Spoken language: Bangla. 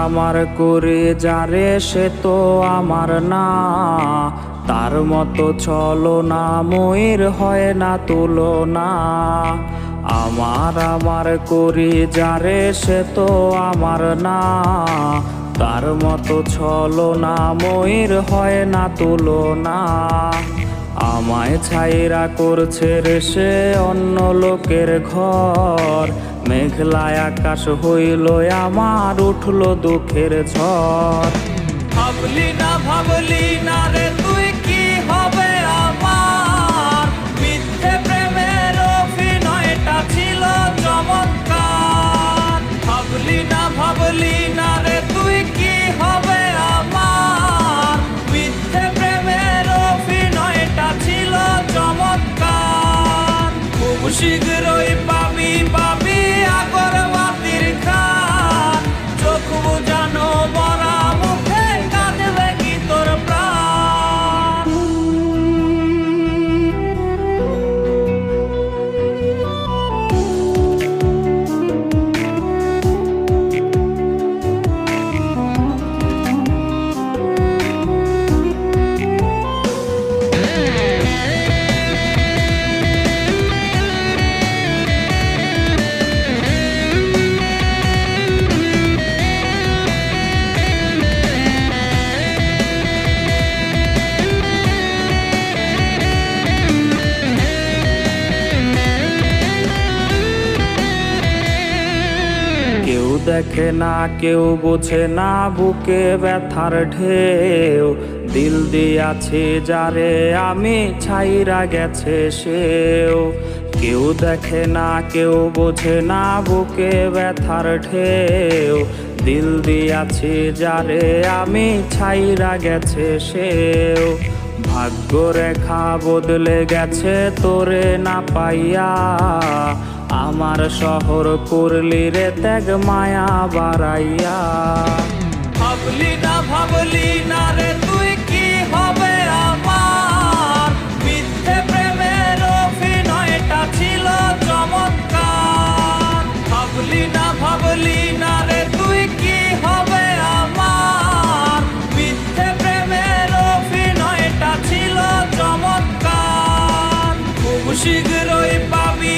আমার করে যারে সে তো আমার না, তার মতো ছলনা ময়ূর হয় না তুলনা। আমার করি যারে সে তো আমার না, তার মতো ছলনা ময়ূর হয় না তুলনা। আমায় ছাইরা করছে রে সে অন্য লোকের ঘর, মেঘলায় আকাশ হইল আমার উঠলো দুঃখের ঝড়। ভাবলি না রে তুই কি হবে আমার, মিথ্যে প্রেমের অভিনয়টা ছিল চমৎকার। ভাবলি না রে তুই কি হবে আমার, মিথ্যে প্রেমের অভিনয়টা ছিল চমৎকার। খুব শীঘ্রই পাবি আগরবাতির খান, চোখ বুঝানো মরা মুখে কাঁদবে কি তোর প্রাণ। কেউ দেখে না কেউ বোঝে না বুকে ব্যথার ঢেউ, দিল দিয়াছে যারে আমি ছাইরা গেছে সেও। কেউ দেখে না কেউ বোঝে না বুকে ব্যথার ঢেউ, দিল দিয়াছে যারে আমি ছাইরা গেছে সেও। ভাগ্য রেখা বদলে গেছে তোরে না পাইয়া, আমার শহর করলি রে ত্যাগ মায়া বাড়াইয়া। ভাবলি না রে তুই কি হবে আমার, মিথ্যে প্রেমের অভিনয়টা ছিল চমৎকার। ভাবলি না রে তুই কি হবে আমার, মিথ্যে প্রেমের অভিনয়টা ছিল চমৎকার। খুব শীঘ্রই পাবি